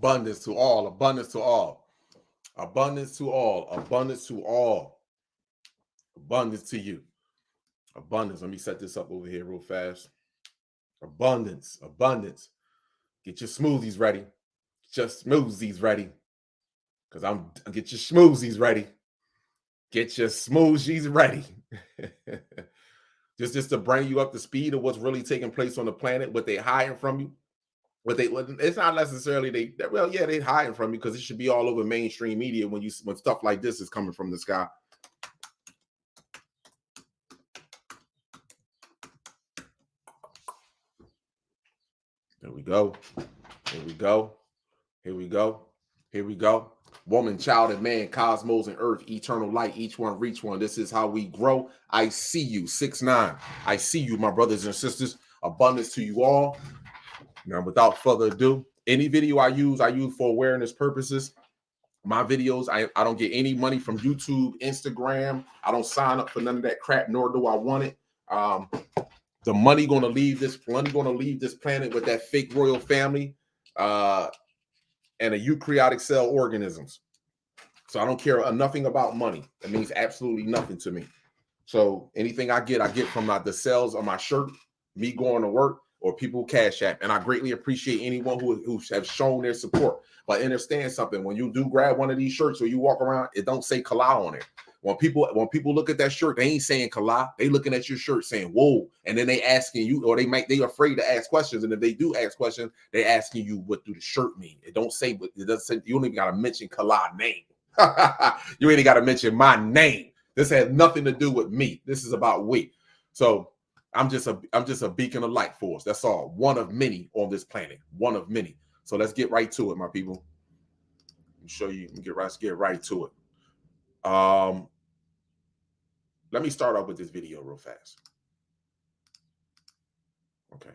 Abundance to all, abundance to all, abundance to all, abundance to all, abundance to you. Abundance. Let me set this up over here real fast. Abundance, abundance. Get your smoothies ready. Get your smoothies ready. Because get your smoothies ready. Get your smoothies ready. just to bring you up to speed of what's really taking place on the planet, what they're hiding from you. It's not necessarily they hiding from you because it should be all over mainstream media when stuff like this is coming from the sky. There we go. Here we go. Here we go. Here we go. Woman, child, and man, cosmos and earth, eternal light, each one reach one. This is how we grow. I see you, 6'9". I see you, my brothers and sisters. Abundance to you all. Now, without further ado, any video I use for awareness purposes. My videos, I don't get any money from YouTube, Instagram. I don't sign up for none of that crap, nor do I want it. The money going to leave this planet with that fake royal family and a eukaryotic cell organisms. So I don't care nothing about money. It means absolutely nothing to me. So anything I get from the cells on my shirt, me going to work, or people Cash App. And I greatly appreciate anyone who have shown their support. But understand something, when you do grab one of these shirts or you walk around, it don't say Kala on it. When people look at that shirt, they ain't saying Kala. They looking at your shirt saying, whoa. And then they asking you, or they afraid to ask questions. And if they do ask questions, they asking you, what do the shirt mean? It don't say, it doesn't say, you don't even got to mention Kala name. You ain't got to mention my name. This has nothing to do with me. This is about we. So I'm just a beacon of light for us. That's all. One of many on this planet. One of many. So let's get right to it, my people. Let me show you. Let's get right to it. Let me start off with this video real fast. Okay.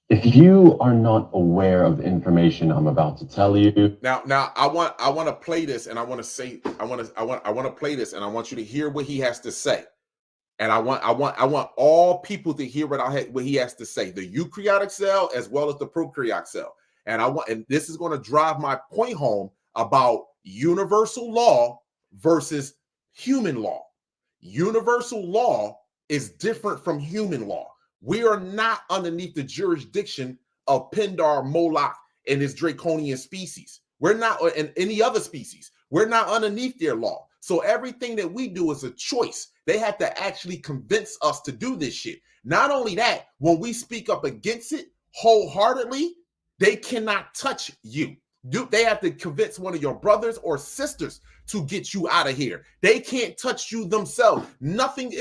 If you are not aware of the information I'm about to tell you, now I want to play this, and I want to play this, and I want you to hear what he has to say. And I want all people to hear what he has to say, the eukaryotic cell as well as the prokaryotic cell. And this is going to drive my point home about universal law versus human law. Universal law is different from human law. We are not underneath the jurisdiction of Pindar, Moloch, and his draconian species. We're not, and any other species. We're not underneath their law. So everything that we do is a choice. They have to actually convince us to do this shit. Not only that, when we speak up against it wholeheartedly, they cannot touch you. They have to convince one of your brothers or sisters to get you out of here. They can't touch you themselves. Nothing,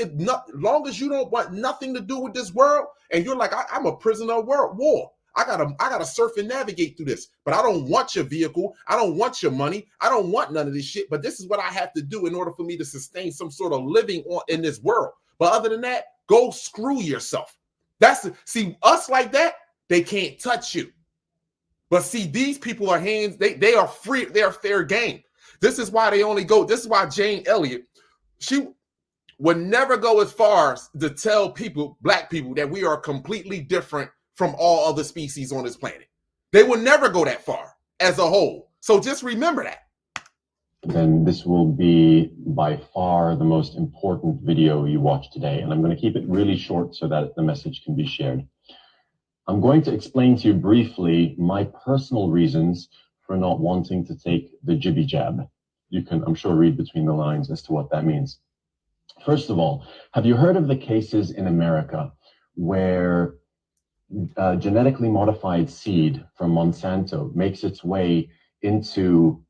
long as you don't want nothing to do with this world, and you're like, I'm a prisoner of war. I gotta surf and navigate through this, but I don't want your vehicle. I don't want your money. I don't want none of this shit. But this is what I have to do in order for me to sustain some sort of living in this world. But other than that, go screw yourself. See, us like that, they can't touch you. But see, these people are they are free, they're fair game. This is why they only go, this is why Jane Elliott, she would never go as far as to tell people, black people, that we are completely different from all other species on this planet. They will never go that far as a whole. So just remember that. Then this will be by far the most important video you watch today. And I'm going to keep it really short so that the message can be shared. I'm going to explain to you briefly my personal reasons for not wanting to take the jibby jab. You can, I'm sure, read between the lines as to what that means. First of all, have you heard of the cases in America where genetically modified seed from Monsanto makes its way into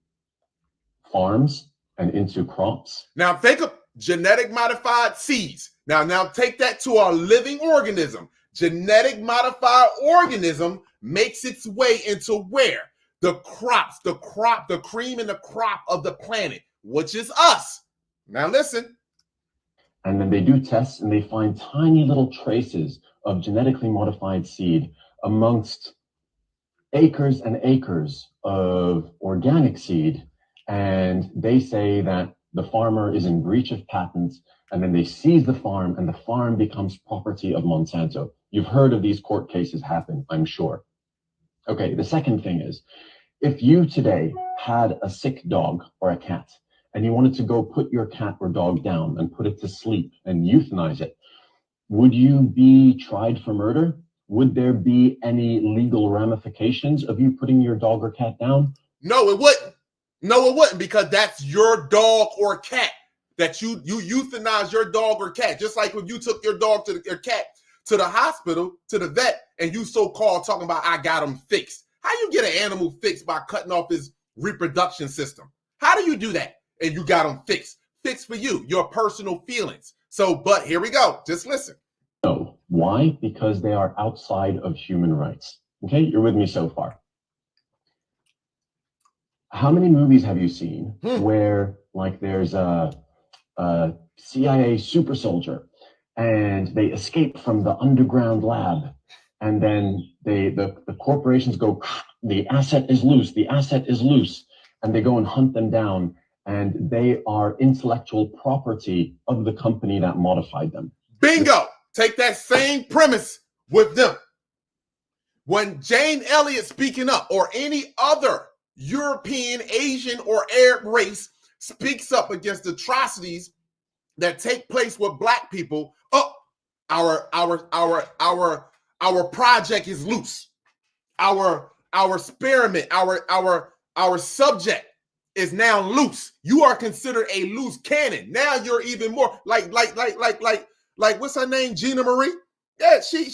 farms and into crops? Now think of genetic modified seeds. Now take that to a living organism. Genetic modified organism makes its way into where? The crops, the cream and the crop of the planet, which is us. Now listen. And then they do tests and they find tiny little traces of genetically modified seed amongst acres and acres of organic seed. And they say that the farmer is in breach of patent, and then they seize the farm and the farm becomes property of Monsanto. You've heard of these court cases happen, I'm sure. Okay, the second thing is, if you today had a sick dog or a cat, and you wanted to go put your cat or dog down and put it to sleep and euthanize it, would you be tried for murder? Would there be any legal ramifications of you putting your dog or cat down? No, it wouldn't. No, it wouldn't, because that's your dog or cat. That you euthanize your dog or cat. Just like when you took your dog your cat to the hospital, to the vet, and you so-called talking about, I got him fixed. How you get an animal fixed by cutting off his reproduction system? How do you do that? And you got him fixed. Fixed for you, your personal feelings. So, but here we go. Just listen. No. Why? Because they are outside of human rights. Okay, you're with me so far. How many movies have you seen where, like, there's a CIA super soldier and they escape from the underground lab, and then the corporations go, the asset is loose, and they go and hunt them down, and they are intellectual property of the company that modified them. Bingo! Take that same premise with them. When Jane Elliott speaking up, or any other European, Asian, or Arab race speaks up against atrocities that take place with Black people, our project is loose. Our experiment, our subject is now loose. You are considered a loose cannon. Now you're even more like what's her name? Gina Marie? Yeah, she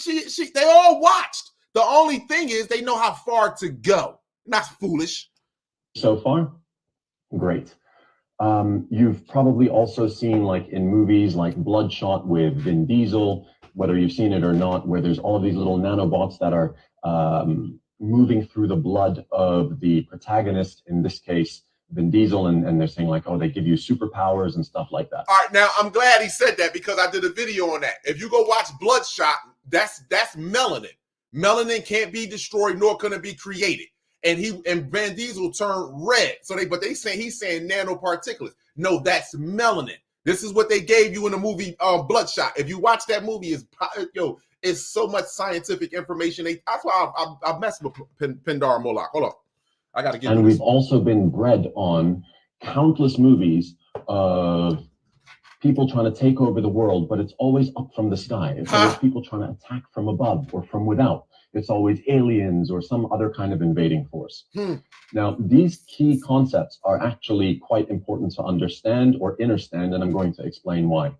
they all watched. The only thing is they know how far to go. Not foolish. So far, great. You've probably also seen, like, in movies like Bloodshot with Vin Diesel, whether you've seen it or not, where there's all of these little nanobots that are moving through the blood of the protagonist, in this case, Vin Diesel, and they're saying, like, oh, they give you superpowers and stuff like that. All right, now I'm glad he said that, because I did a video on that. If you go watch Bloodshot, that's melanin. Melanin can't be destroyed, nor can it be created. And Vin Diesel turned red. So he's saying nanoparticulates. No, that's melanin. This is what they gave you in the movie Bloodshot. If you watch that movie, it's so much scientific information. That's why I messed with Pindar Moloch. Hold on, I got to get. And we've also been bred on countless movies of people trying to take over the world, but it's always up from the sky. It's always people trying to attack from above or from without. It's always aliens or some other kind of invading force. Now, these key concepts are actually quite important to understand or understand, and I'm going to explain why.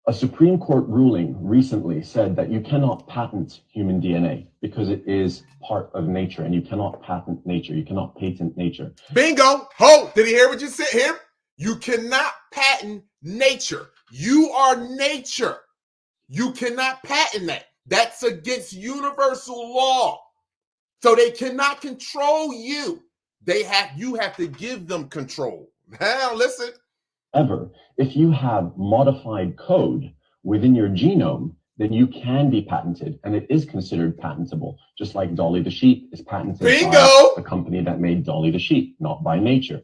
A Supreme Court ruling recently said that you cannot patent human DNA because it is part of nature, and you cannot patent nature. You cannot patent nature. Bingo! Ho! Did he hear what you said here? You cannot patent nature. You are nature. You cannot patent that. That's against universal law. So they cannot control you. You have to give them control. Now listen. However, if you have modified code within your genome, then you can be patented, and it is considered patentable, just like Dolly the sheep is patented by the company that made Dolly the sheep, not by nature.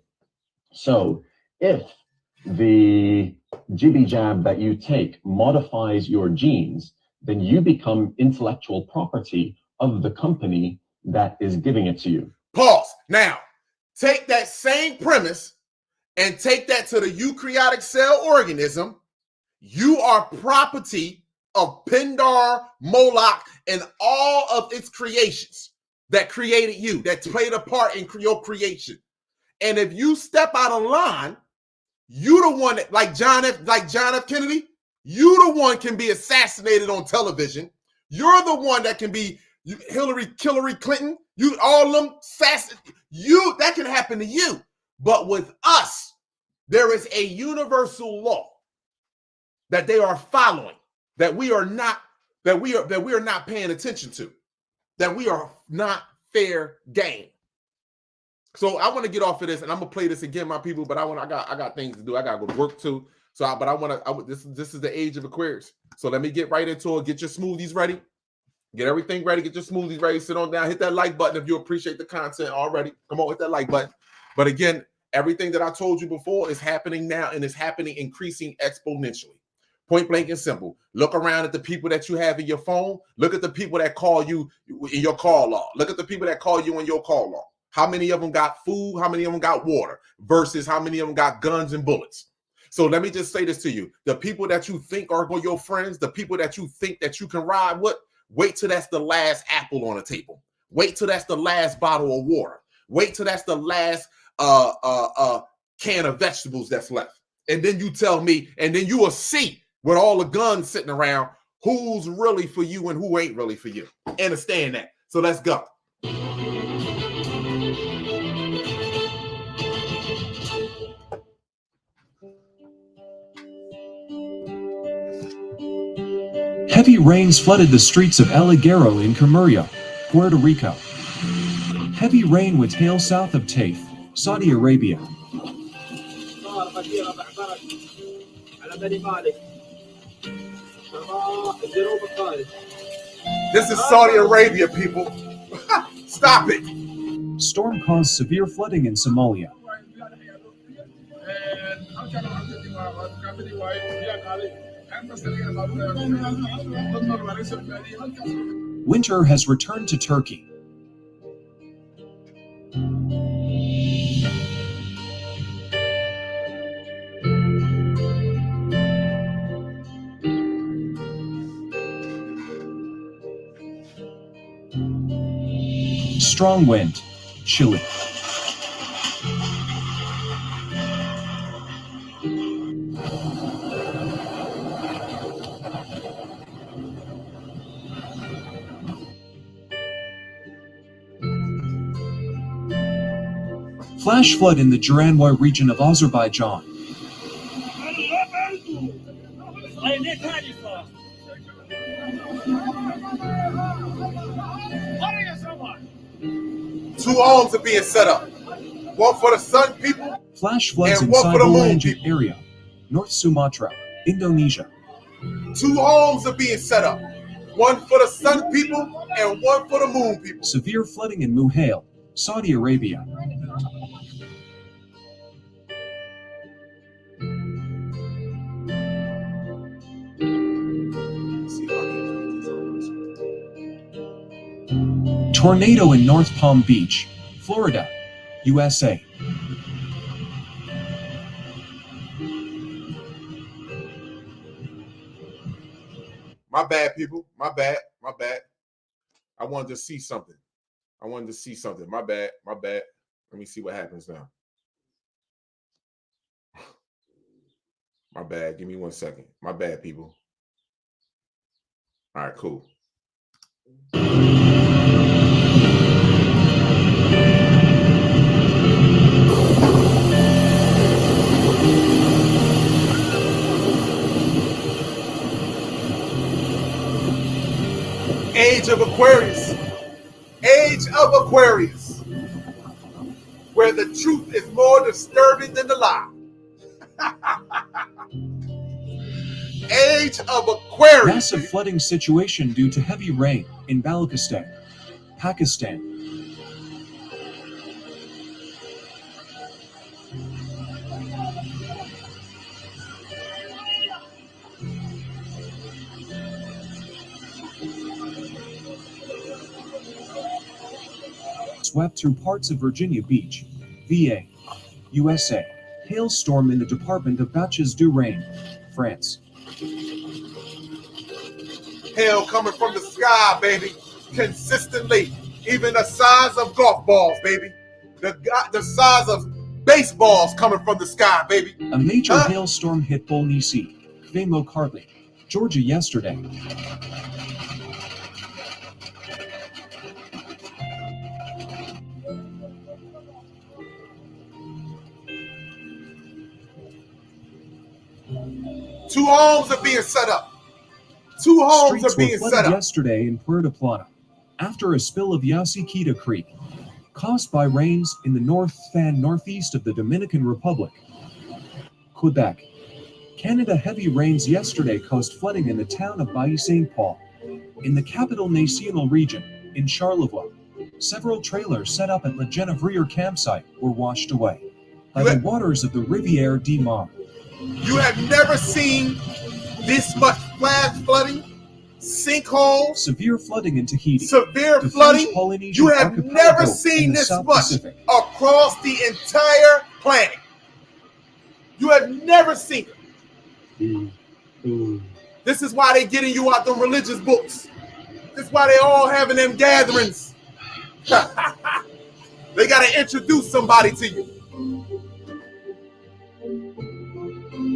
So if the jibby jab that you take modifies your genes, then you become intellectual property of the company that is giving it to you. Pause. Now, take that same premise and take that to the eukaryotic cell organism. You are property of Pindar, Moloch, and all of its creations that created you, that played a part in your creation. And if you step out of line, you the one that, like John F. Kennedy, you the one can be assassinated on television. You're the one that can be Hillary Clinton. You all them that can happen to you. But with us, there is a universal law that they are following, that we are not paying attention to, that we are not fair game. So I want to get off of this, and I'm gonna play this again, my people. But I got things to do. I gotta go to work too. So, this is the age of Aquarius. So let me get right into it. Get your smoothies ready. Get everything ready. Get your smoothies ready. Sit on down. Hit that like button if you appreciate the content already. Come on, hit that like button. But again, everything that I told you before is happening now, and is happening increasing exponentially. Point blank and simple. Look around at the people that you have in your phone. Look at the people that call you in your call log. Look at the people that call you in your call log. How many of them got food? How many of them got water? Versus how many of them got guns and bullets? So let me just say this to you. The people that you think are your friends, the people that you think that you can ride with, wait till that's the last apple on the table. Wait till that's the last bottle of water. Wait till that's the last can of vegetables that's left. And then you tell me, and then you will see with all the guns sitting around who's really for you and who ain't really for you. Understand that. So let's go. Heavy rains flooded the streets of El Higuero in Camuria, Puerto Rico. Heavy rain with hail south of Taif, Saudi Arabia. This is Saudi Arabia, people. Stop it. Storm caused severe flooding in Somalia. Winter has returned to Turkey. Strong wind, Chile. Flash flood in the Jaranwoy region of Azerbaijan. Two homes are being set up. One for the sun people. Flash floods and in one for the moon Sibolangit people. area, North Sumatra, Indonesia. Two homes are being set up. One for the sun people and one for the moon people. Severe flooding in Muhail, Saudi Arabia. Tornado in North Palm Beach, Florida, USA. My bad, people. My bad. I wanted to see something. My bad. Let me see what happens now. My bad. Give me 1 second. My bad, people. All right, cool. Age of Aquarius. Age of Aquarius. Where the truth is more disturbing than the lie. Age of Aquarius. Massive flooding situation due to heavy rain in Balochistan, Pakistan. Swept through parts of Virginia Beach, VA, USA. Hailstorm in the Department of Bacches-du-Rhin, France. Hail coming from the sky, baby, consistently, even the size of golf balls, baby, the size of baseballs coming from the sky, baby. A major hailstorm hit Bolnisi, Kvemokartli, Georgia yesterday. Two homes are being set up. Two homes Streets are being were flooded set up yesterday in Puerto Plata after a spill of Yacyquita Creek caused by rains in the north and northeast of the Dominican Republic. Quebec, Canada. Heavy rains yesterday caused flooding in the town of Baie Saint Paul. In the Capital National region, in Charlevoix, several trailers set up at La Genevrier campsite were washed away by the waters of the Rivière du Mar. You have never seen this much flash flooding, sinkholes, severe flooding in Tahiti, severe the flooding. French Polynesian You have archipelago, never and seen the this South much Pacific. across the entire planet. You have never seen it. This is why they getting you out them religious books. This is why they all having them gatherings. They got to introduce somebody to you.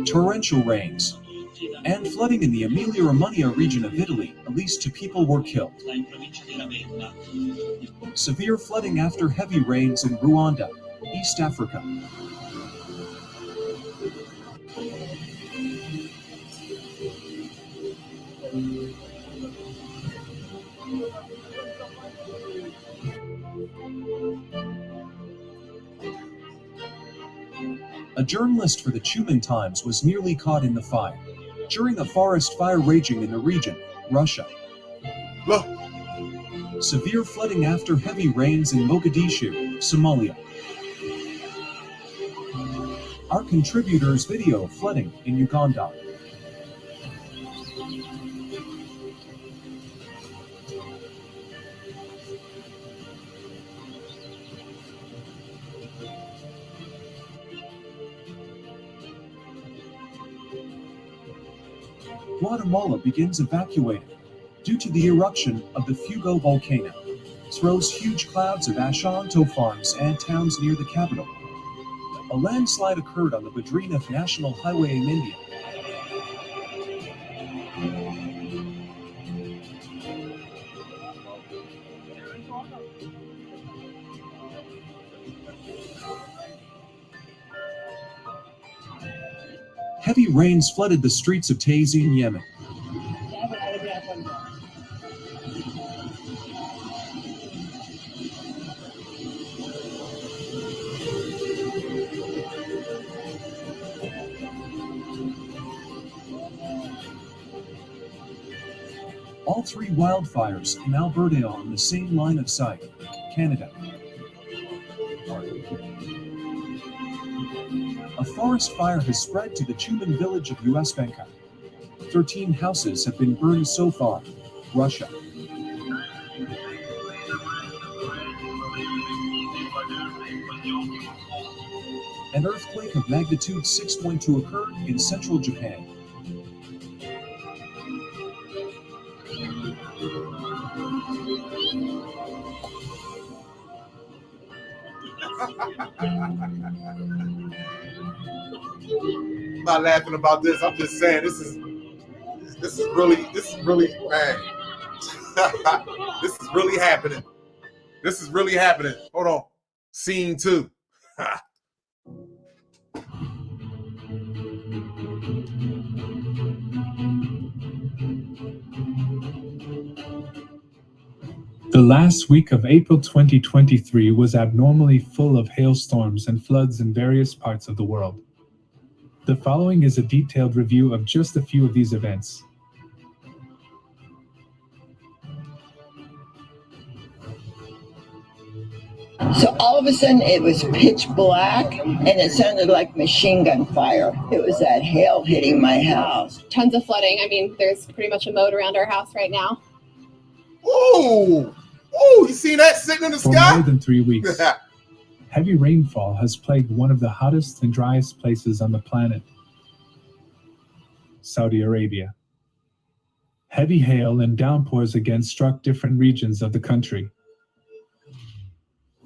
Torrential rains and flooding in the Emilia-Romagna region of Italy. At least 2 people were killed. Severe flooding after heavy rains in Rwanda, East Africa. A journalist for the Chuman Times was nearly caught in the fire during a forest fire raging in the region, Russia. Look. Severe flooding after heavy rains in Mogadishu, Somalia. Our contributors video flooding in Uganda. Guatemala begins evacuating due to the eruption of the Fuego volcano. Throws huge clouds of ash onto farms and towns near the capital. A landslide occurred on the Badrinath National Highway in India. Heavy rains flooded the streets of Taiz in Yemen. All 3 wildfires in Alberta on the same line of sight, Canada. A forest fire has spread to the Chuman village of Uesbenka. 13 houses have been burned so far, Russia. An earthquake of magnitude 6.2 occurred in central Japan. I'm not laughing about this. I'm just saying this is really man. This is really happening. This is really happening. Hold on. Scene 2. The last week of April 2023 was abnormally full of hailstorms and floods in various parts of the world. The following is a detailed review of just a few of these events. So all of a sudden it was pitch black and it sounded like machine gun fire. It was that hail hitting my house. Tons of flooding. I mean, there's pretty much a moat around our house right now. Oh, you see that sitting in the For sky? more than 3 weeks, heavy rainfall has plagued one of the hottest and driest places on the planet, Saudi Arabia. Heavy hail and downpours again struck different regions of the country.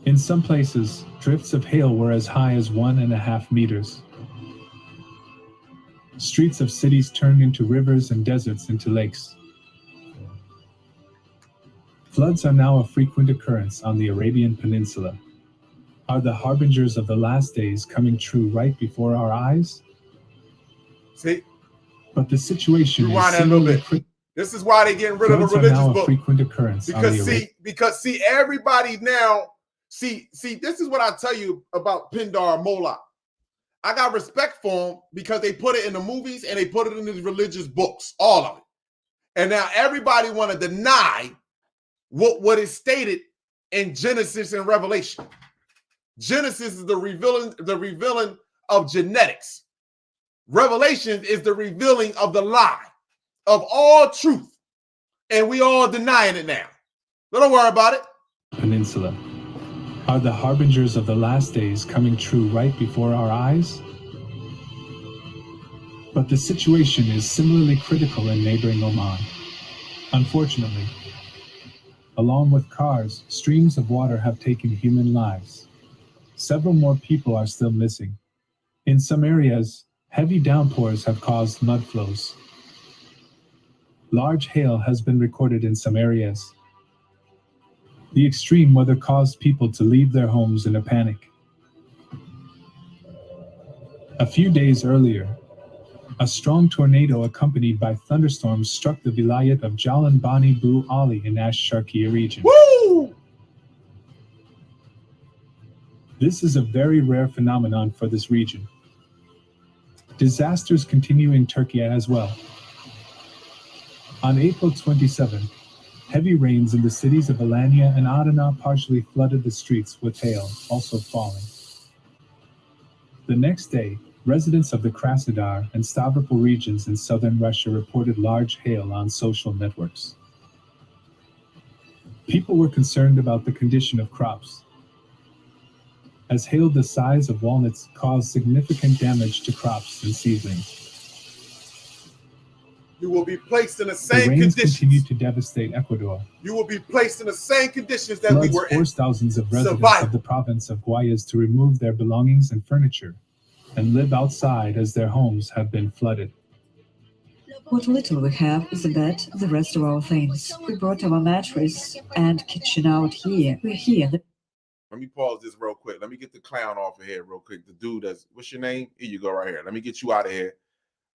In some places, drifts of hail were as high as 1.5 meters. Streets of cities turned into rivers and deserts into lakes. Floods are now a frequent occurrence on the Arabian Peninsula. Are the harbingers of the last days coming true right before our eyes? See, But the situation rewind is that a little similarly bit. This is why they're getting rid of the Floods are religious now a book. frequent occurrence on the Because everybody now, see, this is what I tell you about Pindar Moloch. I got respect for them because they put it in the movies and they put it in these religious books, all of it. And now everybody want to deny what is stated in Genesis and Revelation. Genesis is the revealing of genetics. Revelation is the revealing of the lie. of all truth. And we all denying it now. But don't worry about it. Peninsula are the harbingers of the last days coming true right before our eyes? But the situation is similarly critical in neighboring Oman. Unfortunately, along with cars, streams of water have taken human lives. Several more people are still missing. In some areas, heavy downpours have caused mud flows. Large hail has been recorded in some areas. The extreme weather caused people to leave their homes in a panic. A few days earlier, a strong tornado accompanied by thunderstorms struck the vilayet of Jalan Bani Bu Ali in Ash-Sharqiya region. Woo! This is a very rare phenomenon for this region. Disasters continue in Turkey as well. On April 27, heavy rains in the cities of Alanya and Adana partially flooded the streets with hail also falling. The next day, residents of the Krasnodar and Stavropol regions in southern Russia reported large hail on social networks. People were concerned about the condition of crops, as hail the size of walnuts caused significant damage to crops and seedlings. You will be placed in the The same rains conditions. continue to devastate Ecuador. You will be placed in the same conditions that we Floods were in. forced thousands of residents Survival. of the province of Guayas to remove their belongings and furniture and live outside as their homes have been flooded. What little we have is a bed, the rest of our things. We brought our mattress and kitchen out here. We're here. Let me pause this real quick. Let me get the clown off of here real quick. The dude that's, what's your name? Here you go right here. Let me get you out of here.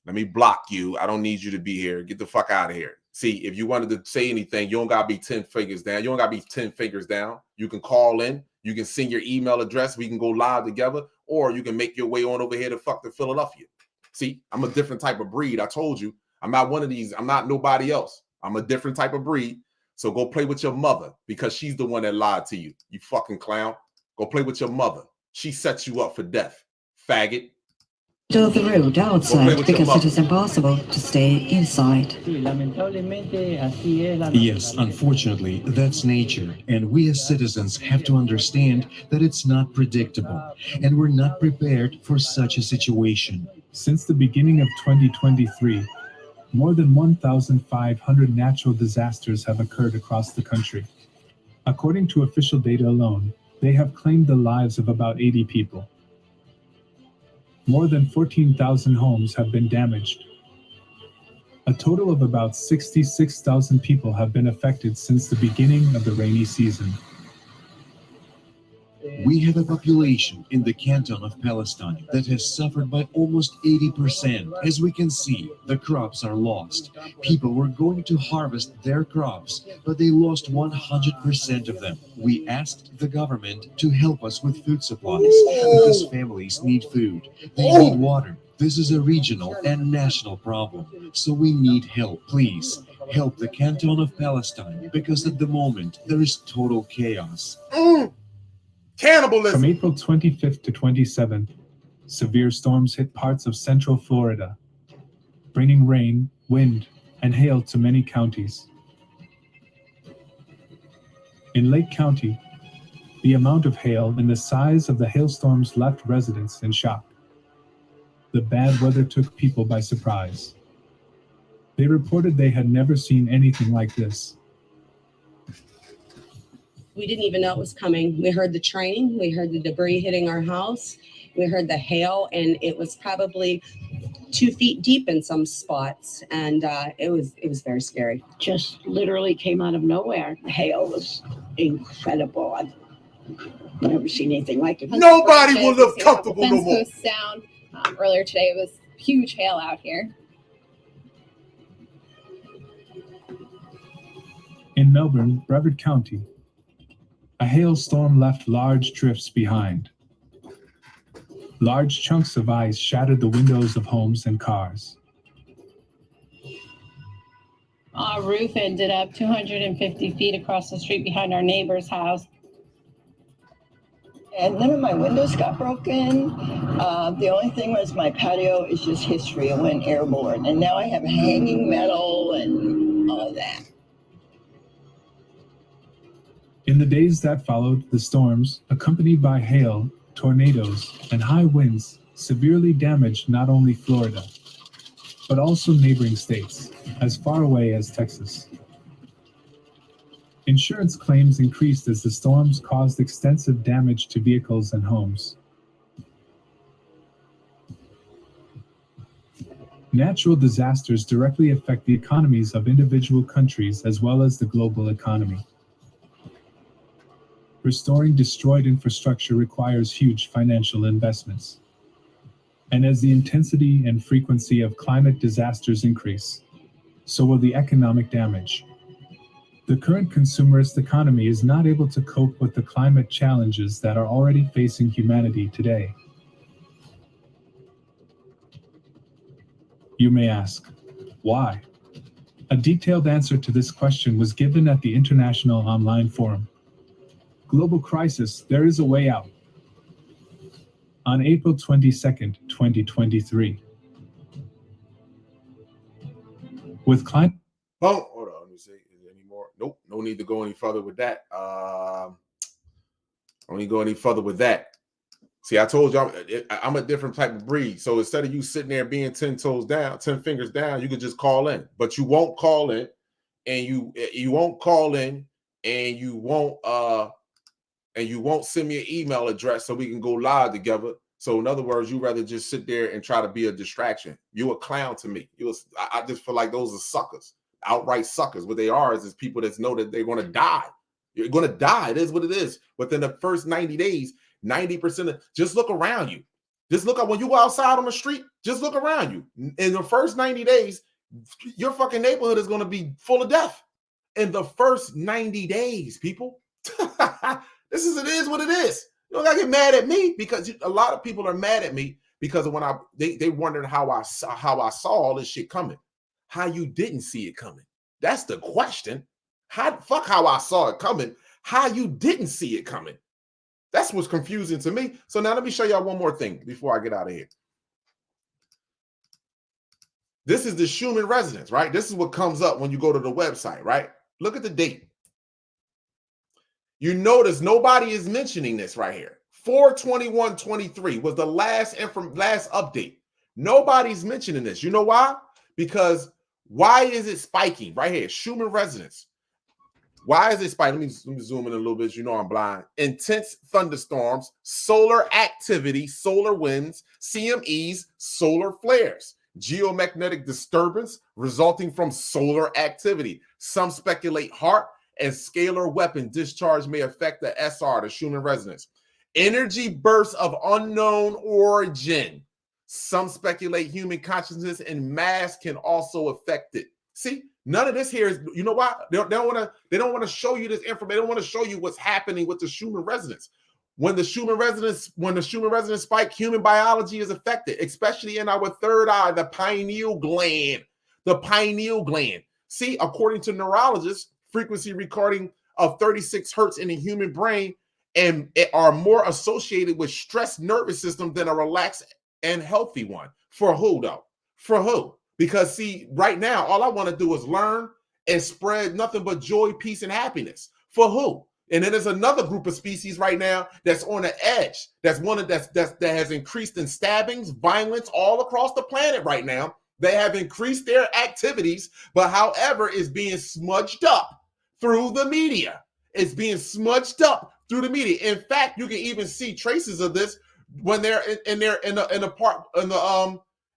Let me block you. I don't need you to be here. Get the fuck out of here. See, if you wanted to say anything, you don't got to be 10 fingers down. You don't got to be 10 fingers down. You can call in. You can send your email address. We can go live together. Or you can make your way on over here to fuck to Philadelphia. See, I'm a different type of breed. I told you. I'm not one of these. I'm not nobody else. I'm a different type of breed. So go play with your mother because she's the one that lied to you. You fucking clown. Go play with your mother. She sets you up for death. Faggot. To the road outside because it is impossible to stay inside. Yes, unfortunately, that's nature. And we as citizens have to understand that it's not predictable. And we're not prepared for such a situation. Since the beginning of 2023, more than 1,500 natural disasters have occurred across the country. According to official data alone, they have claimed the lives of about 80 people. More than 14,000 homes have been damaged. A total of about 66,000 people have been affected since the beginning of the rainy season. We have a population in the canton of Palestine that has suffered by almost 80%. As we can see, the crops are lost. People were going to harvest their crops, but they lost 100% of them. We asked the government to help us with food supplies because families need food. They need water. This is a regional and national problem. So we need help, please. Help the canton of Palestine because at the moment there is total chaos. Cannibalism. From April 25th to 27th, severe storms hit parts of central Florida, bringing rain, wind, and hail to many counties. In Lake County, the amount of hail and the size of the hailstorms left residents in shock. The bad weather took people by surprise. They reported they had never seen anything like this. We didn't even know it was coming. We heard the train, we heard the debris hitting our house, we heard the hail, and it was probably 2 feet deep in some spots, and it was very scary. Just literally came out of nowhere. The hail was incredible. I've never seen anything like it. Nobody will live comfortable no more. Fence posts down. Earlier today, it was huge hail out here. In Melbourne, Brevard County, a hailstorm left large drifts behind. Large chunks of ice shattered the windows of homes and cars. Our roof ended up 250 feet across the street behind our neighbor's house. And none of my windows got broken. The only thing was my patio is just history. It went airborne. And now I have hanging metal In the days that followed, the storms, accompanied by hail, tornadoes, and high winds, severely damaged not only Florida, but also neighboring states, as far away as Texas. Insurance claims increased as the storms caused extensive damage to vehicles and homes. Natural disasters directly affect the economies of individual countries as well as the global economy. Restoring destroyed infrastructure requires huge financial investments. And as the intensity and frequency of climate disasters increase, so will the economic damage. The current consumerist economy is not able to cope with the climate challenges that are already facing humanity today. You may ask, why? A detailed answer to this question was given at the International Online Forum. Global Crisis, There is a Way Out, on April 22nd, 2023. With climate... Oh, hold on, let me see. Is there any more? Nope, no need to go any further with that. Don't need to go any further with that. See, I told y'all I'm a different type of breed. So instead of you sitting there being 10 toes down, 10 fingers down, you could just call in. But you won't call in, and you won't call in, and you won't send me an email address so we can go live together. So in other words, you rather just sit there and try to be a distraction. You're a clown to me. I just feel like those are suckers, outright suckers. What they are is people that know that they're going to die. You're going to die. It is what it is. Within the first 90 days, 90% of, just look around you. Just look up when you go outside on the street, just look around you. In the first 90 days, your fucking neighborhood is going to be full of death. In the first 90 days, people. It is what it is. You don't gotta get mad at me because a lot of people are mad at me because of when they wondered how I saw all this shit coming. How you didn't see it coming. That's the question. How I saw it coming. How you didn't see it coming. That's what's confusing to me. So now let me show y'all one more thing before I get out of here. This is the Schumann resonance, right? This is what comes up when you go to the website, right? Look at the date. You notice nobody is mentioning this right here. 4/21/23 was the last update. Nobody's mentioning this. You know why? Because why is it spiking right here? Schumann resonance. Why is it spiking? Let me zoom in a little bit. You know I'm blind. Intense thunderstorms, solar activity, solar winds, CMEs, solar flares, geomagnetic disturbance resulting from solar activity. Some speculate heart and scalar weapon discharge may affect the SR, the Schumann resonance. Energy bursts of unknown origin. Some speculate human consciousness and mass can also affect it. See, none of this here is, you know why? They don't want to show you this information. They don't want to show you what's happening with the Schumann resonance. When the Schumann resonance spike, human biology is affected, especially in our third eye, the pineal gland. The pineal gland. See, according to neurologists, frequency recording of 36 hertz in the human brain and are more associated with stressed nervous system than a relaxed and healthy one. For who though? For who? Because see, right now, all I want to do is learn and spread nothing but joy, peace, and happiness. For who? And then there's another group of species right now that's on the edge. That has increased in stabbings, violence all across the planet right now. They have increased their activities, but however, is being smudged up through the media. It's being smudged up through the media. In fact, you can even see traces of this when they're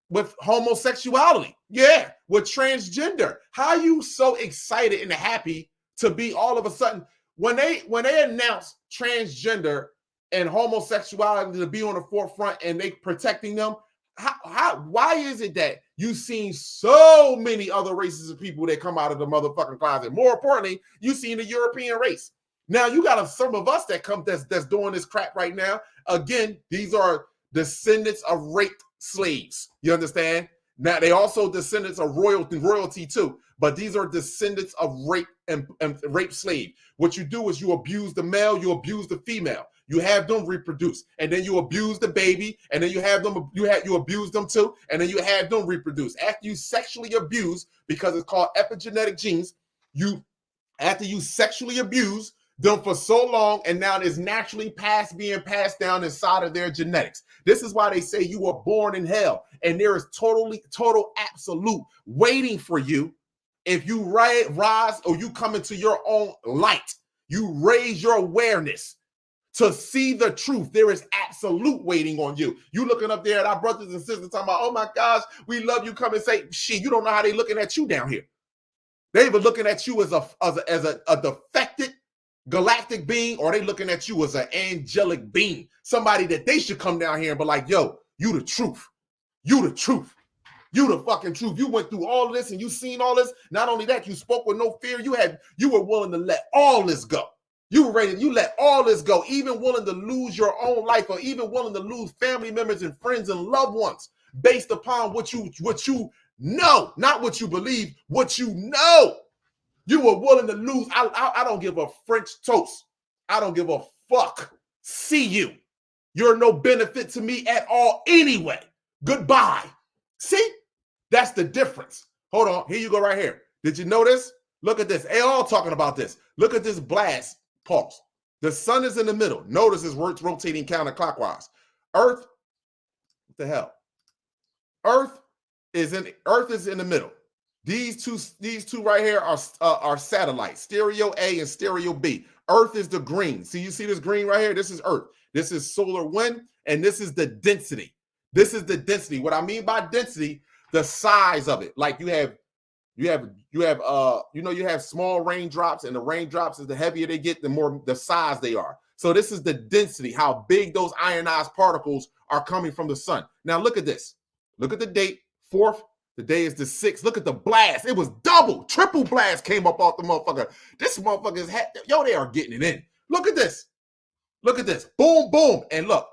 with homosexuality. Yeah, with transgender. How are you so excited and happy to be all of a sudden when they announce transgender and homosexuality to be on the forefront and they protecting them? Why is it that you've seen so many other races of people that come out of the motherfucking closet? More importantly, you've seen the European race. Now you got some of us that's doing this crap right now. Again, these are descendants of raped slaves. You understand? Now they also descendants of royalty too, but these are descendants of rape and rape slave. What you do is you abuse the male, you abuse the female. You have them reproduce, and then you abuse the baby, and then you abuse them too, and then you have them reproduce. After you sexually abuse, because it's called epigenetic genes, after you sexually abuse, them for so long, and now it's naturally being passed down inside of their genetics. This is why they say you were born in hell, and there is total absolute waiting for you if you rise or you come into your own light. You raise your awareness to see the truth. There is absolute waiting on you. You looking up there at our brothers and sisters talking about, oh my gosh, we love you. Come and say, shit, you don't know how they looking at you down here. They even looking at you as a defected galactic being, or they looking at you as an angelic being, somebody that they should come down here and be like, yo, you the truth. You the truth. You the fucking truth. You went through all this and you seen all this. Not only that, you spoke with no fear. You were willing to let all this go. You were ready. You let all this go, even willing to lose your own life, or even willing to lose family members and friends and loved ones based upon what you know, not what you believe, what you know. You were willing to lose. I don't give a French toast. I don't give a fuck. See you. You're no benefit to me at all anyway. Goodbye. See? That's the difference. Hold on. Here you go right here. Did you notice? Look at this. They all talking about this. Look at this blast. Pulse. The sun is in the middle. Notice it's rotating counterclockwise. Earth, what the hell? Earth is in the middle. These two right here are satellites, stereo A and stereo B. Earth is the green. See, you see this green right here? This is Earth. This is solar wind, and this is the density. This is the density. What I mean by density, the size of it. Like you have small raindrops, and the raindrops, is the heavier they get, the more the size they are. So this is the density, how big those ionized particles are coming from the sun. Now look at this. Look at the date, 4th. The day is the 6th. Look at the blast. It was double, triple blast came up off the motherfucker. This motherfucker's they are getting it in. Look at this. Look at this. Boom, boom. And look,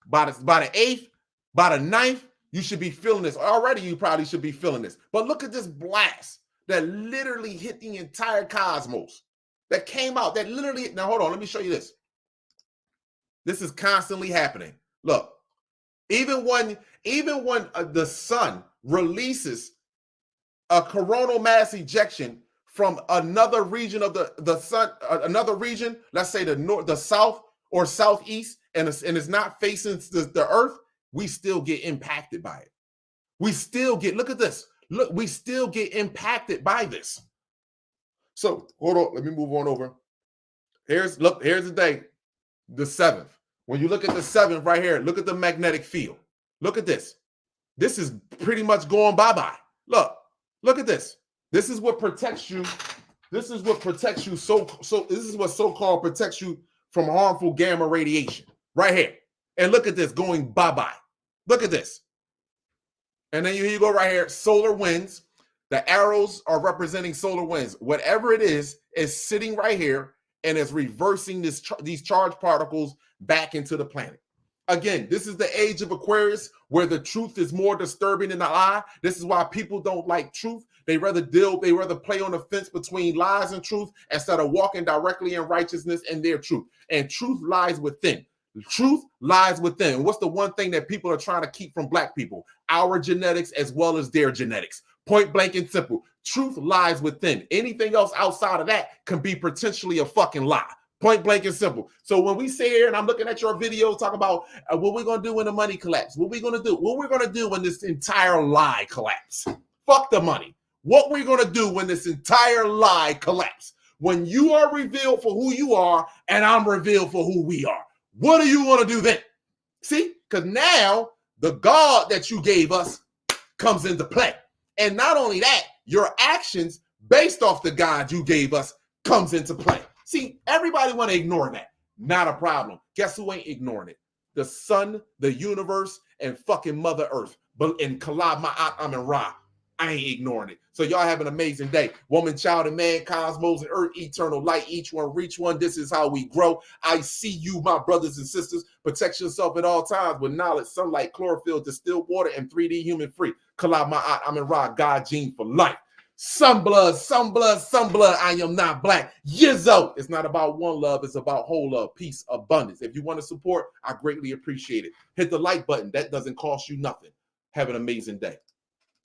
by the 8th, by the 9th, you should be feeling this. Already you probably should be feeling this. But look at this blast that literally hit the entire cosmos. That came out, that literally, now hold on, let me show you this. This is constantly happening. Look, even when the sun releases a coronal mass ejection from another region of the sun, another region, let's say the north, the south or southeast, and it's not facing the earth, we still get impacted by it. We still get, look at this. Look, we still get impacted by this. So hold on, let me move on over. Here's the day, the 7th. When you look at the 7th right here, look at the magnetic field. Look at this. This is pretty much going bye-bye. Look at this. This is what protects you. This is what protects you. So this is what so-called protects you from harmful gamma radiation. Right here. And look at this going bye-bye. Look at this. And then here you go right here, solar winds. The arrows are representing solar winds. Whatever it is sitting right here and is reversing these charged particles back into the planet. Again, this is the age of Aquarius, where the truth is more disturbing than the lie. This is why people don't like truth. They rather play on the fence between lies and truth instead of walking directly in righteousness and their truth. And truth lies within. Truth lies within. And what's the one thing that people are trying to keep from black people? Our genetics as well as their genetics. Point blank and simple. Truth lies within. Anything else outside of that can be potentially a fucking lie. Point blank and simple. So when we sit here and I'm looking at your video, talk about what we're going to do when the money collapse. What we're going to do. What we're going to do when this entire lie collapse. Fuck the money. What we're going to do when this entire lie collapse. When you are revealed for who you are and I'm revealed for who we are. What do you want to do then? See? Because now the God that you gave us comes into play. And not only that, your actions based off the God you gave us comes into play. See, everybody want to ignore that. Not a problem. Guess who ain't ignoring it? The sun, the universe, and fucking Mother Earth. But in Kalab Ma'at Amin Ra, I ain't ignoring it. So y'all have an amazing day. Woman, child, and man, cosmos, and earth, eternal light. Each one, reach one. This is how we grow. I see you, my brothers and sisters. Protect yourself at all times with knowledge, sunlight, chlorophyll, distilled water, and 3D human free. Kalab Ma'at Amin Ra, God gene for life. Some blood, I am not black. Yizzo. It's not about one love, it's about whole love, peace, abundance. If you want to support, I greatly appreciate it. Hit the like button. That doesn't cost you nothing. Have an amazing day.